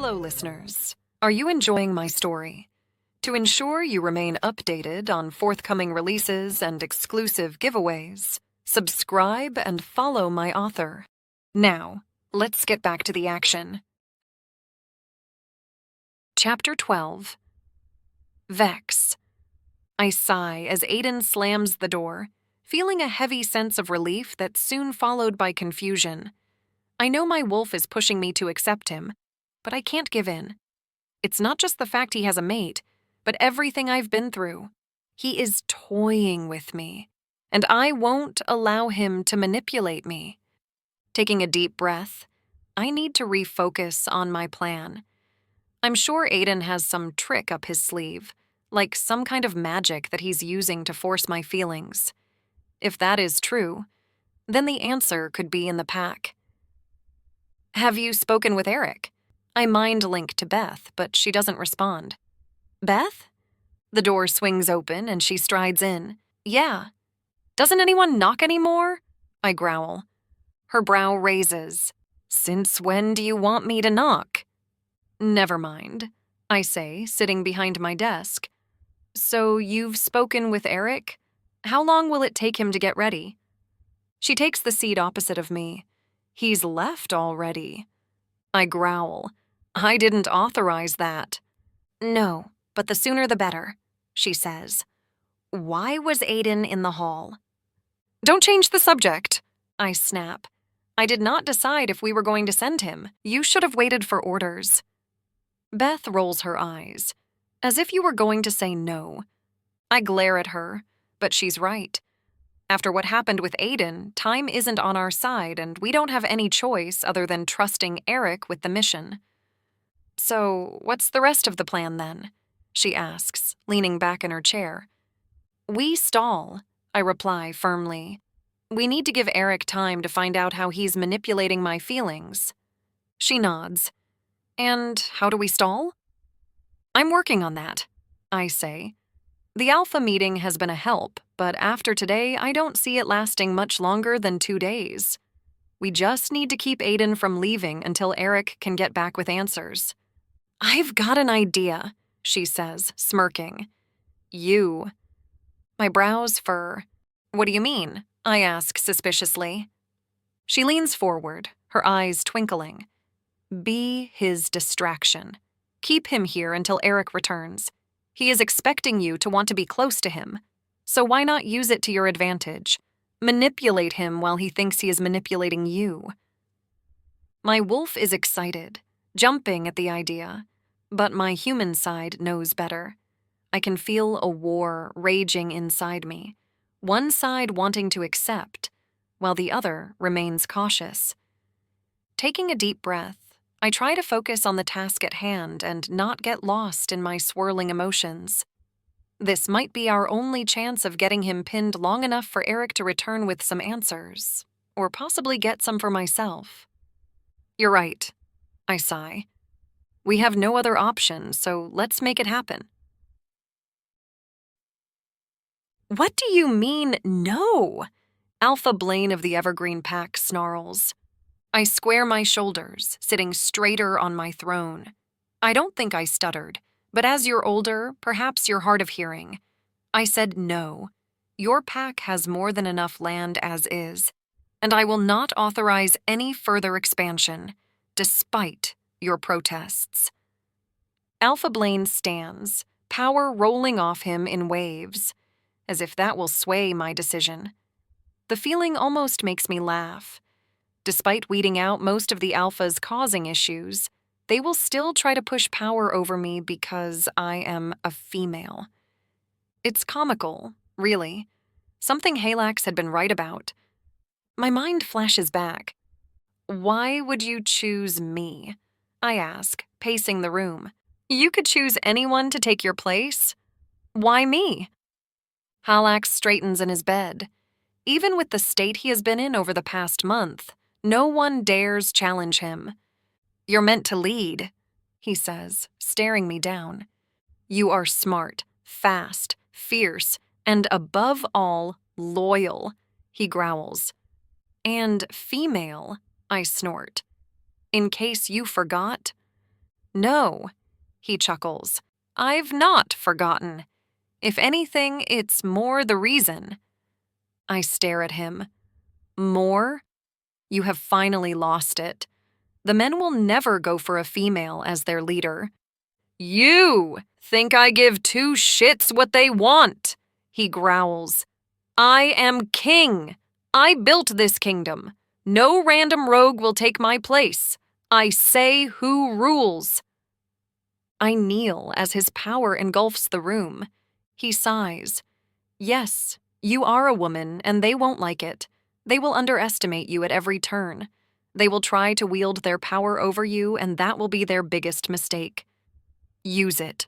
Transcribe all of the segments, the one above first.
Hello, listeners. Are you enjoying my story? To ensure you remain updated on forthcoming releases and exclusive giveaways, subscribe and follow my author. Now, let's get back to the action. Chapter 12. Vex. I sigh as Aiden slams the door, feeling a heavy sense of relief that's soon followed by confusion. I know my wolf is pushing me to accept him, but I can't give in. It's not just the fact he has a mate, but everything I've been through. He is toying with me, and I won't allow him to manipulate me. Taking a deep breath, I need to refocus on my plan. I'm sure Aiden has some trick up his sleeve, like some kind of magic that he's using to force my feelings. If that is true, then the answer could be in the pack. Have you spoken with Eric? I mind link to Beth, but she doesn't respond. Beth? The door swings open and she strides in. Yeah. Doesn't anyone knock anymore? I growl. Her brow raises. Since when do you want me to knock? Never mind, I say, sitting behind my desk. So you've spoken with Eric? How long will it take him to get ready? She takes the seat opposite of me. He's left already. I growl. I didn't authorize that. No, but the sooner the better, she says. Why was Aiden in the hall? Don't change the subject, I snap. I did not decide if we were going to send him. You should have waited for orders. Beth rolls her eyes, as if you were going to say no. I glare at her, but she's right. After what happened with Aiden, time isn't on our side and we don't have any choice other than trusting Eric with the mission. So, what's the rest of the plan then? She asks, leaning back in her chair. We stall, I reply firmly. We need to give Eric time to find out how he's manipulating my feelings. She nods. And how do we stall? I'm working on that, I say. The Alpha meeting has been a help, but after today, I don't see it lasting much longer than 2 days. We just need to keep Aiden from leaving until Eric can get back with answers. I've got an idea, she says, smirking. You. My brows furr. What do you mean? I ask suspiciously. She leans forward, her eyes twinkling. Be his distraction. Keep him here until Eric returns. He is expecting you to want to be close to him. So why not use it to your advantage? Manipulate him while he thinks he is manipulating you. My wolf is excited, jumping at the idea, but my human side knows better. I can feel a war raging inside me, one side wanting to accept, while the other remains cautious. Taking a deep breath, I try to focus on the task at hand and not get lost in my swirling emotions. This might be our only chance of getting him pinned long enough for Eric to return with some answers, or possibly get some for myself. You're right, I sigh. We have no other option, so let's make it happen. What do you mean, no? Alpha Blaine of the Evergreen Pack snarls. I square my shoulders, sitting straighter on my throne. I don't think I stuttered, but as you're older, perhaps you're hard of hearing. I said no. Your pack has more than enough land as is, and I will not authorize any further expansion, despite your protests. Alpha Blaine stands, power rolling off him in waves, as if that will sway my decision. The feeling almost makes me laugh. Despite weeding out most of the alphas causing issues, they will still try to push power over me because I am a female. It's comical, really. Something Halax had been right about. My mind flashes back. Why would you choose me? I ask, pacing the room. You could choose anyone to take your place. Why me? Halax straightens in his bed. Even with the state he has been in over the past month, no one dares challenge him. You're meant to lead, he says, staring me down. You are smart, fast, fierce, and above all, loyal, he growls. And female, I snort. In case you forgot. No, he chuckles. I've not forgotten. If anything, it's more the reason. I stare at him. More? You have finally lost it. The men will never go for a female as their leader. You think I give two shits what they want, he growls. I am king. I built this kingdom. No random rogue will take my place. I say who rules. I kneel as his power engulfs the room. He sighs. Yes, you are a woman, and they won't like it. They will underestimate you at every turn. They will try to wield their power over you, and that will be their biggest mistake. Use it.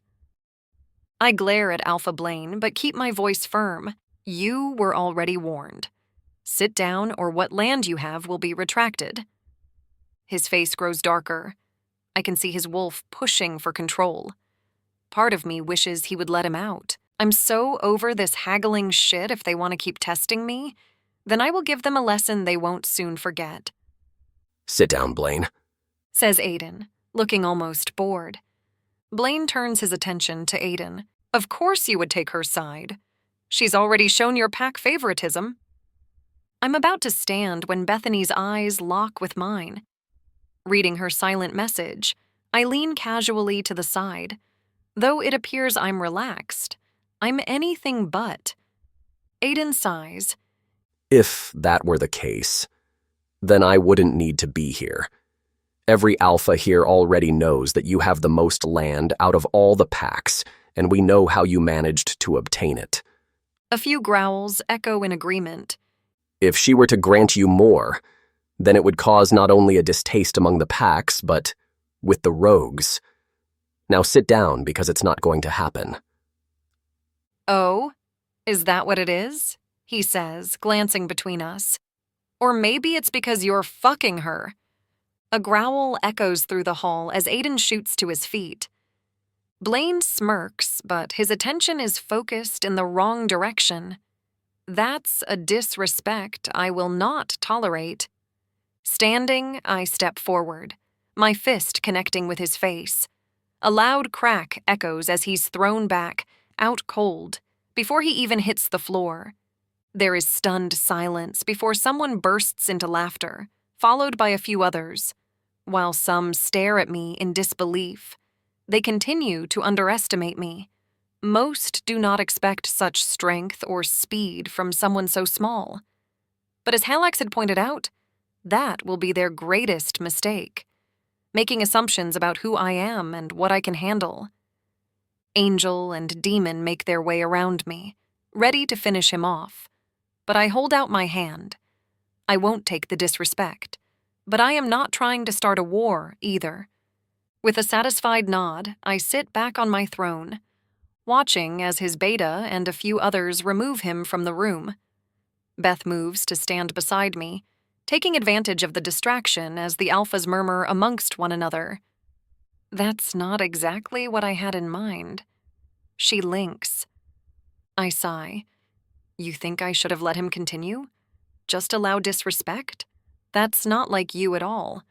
I glare at Alpha Blaine, but keep my voice firm. You were already warned. Sit down, or what land you have will be retracted. His face grows darker. I can see his wolf pushing for control. Part of me wishes he would let him out. I'm so over this haggling shit. If they want to keep testing me, then I will give them a lesson they won't soon forget. Sit down, Blaine, says Aiden, looking almost bored. Blaine turns his attention to Aiden. Of course you would take her side. She's already shown your pack favoritism. I'm about to stand when Bethany's eyes lock with mine. Reading her silent message, I lean casually to the side. Though it appears I'm relaxed, I'm anything but. Aiden sighs. If that were the case, then I wouldn't need to be here. Every alpha here already knows that you have the most land out of all the packs, and we know how you managed to obtain it. A few growls echo in agreement. If she were to grant you more, then it would cause not only a distaste among the packs, but with the rogues. Now sit down, because it's not going to happen. Oh, is that what it is? He says, glancing between us. Or maybe it's because you're fucking her. A growl echoes through the hall as Aiden shoots to his feet. Blaine smirks, but his attention is focused in the wrong direction. That's a disrespect I will not tolerate. Standing, I step forward, my fist connecting with his face. A loud crack echoes as he's thrown back, out cold, before he even hits the floor. There is stunned silence before someone bursts into laughter, followed by a few others, while some stare at me in disbelief. They continue to underestimate me. Most do not expect such strength or speed from someone so small. But as Halax had pointed out, that will be their greatest mistake, making assumptions about who I am and what I can handle. Angel and Demon make their way around me, ready to finish him off. But I hold out my hand. I won't take the disrespect, but I am not trying to start a war either. With a satisfied nod, I sit back on my throne, watching as his beta and a few others remove him from the room. Beth moves to stand beside me, taking advantage of the distraction as the alphas murmur amongst one another. That's not exactly what I had in mind. She links. I sigh. You think I should have let him continue? Just allow disrespect? That's not like you at all.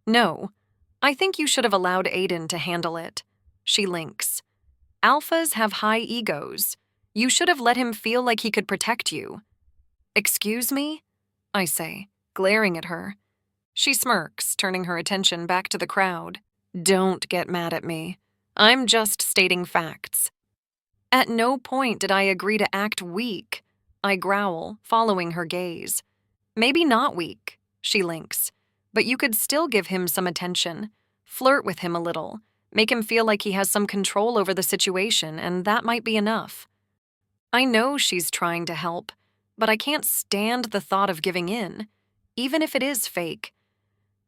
No, I think you should have allowed Aiden to handle it. She links. Alphas have high egos. You should have let him feel like he could protect you. Excuse me? I say, glaring at her. She smirks, turning her attention back to the crowd. Don't get mad at me. I'm just stating facts. At no point did I agree to act weak. I growl, following her gaze. Maybe not weak, she links, but you could still give him some attention, flirt with him a little, make him feel like he has some control over the situation, and that might be enough. I know she's trying to help, but I can't stand the thought of giving in, even if it is fake.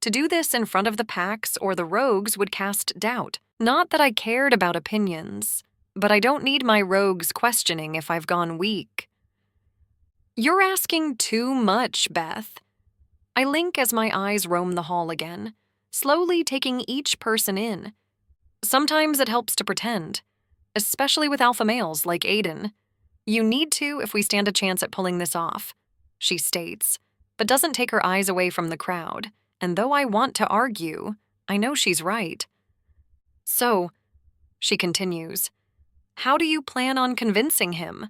To do this in front of the packs or the rogues would cast doubt. Not that I cared about opinions, but I don't need my rogues questioning if I've gone weak. You're asking too much, Beth. I link as my eyes roam the hall again, slowly taking each person in. Sometimes it helps to pretend, especially with alpha males like Aiden. You need to if we stand a chance at pulling this off, she states, but doesn't take her eyes away from the crowd. And though I want to argue, I know she's right. So, she continues, how do you plan on convincing him?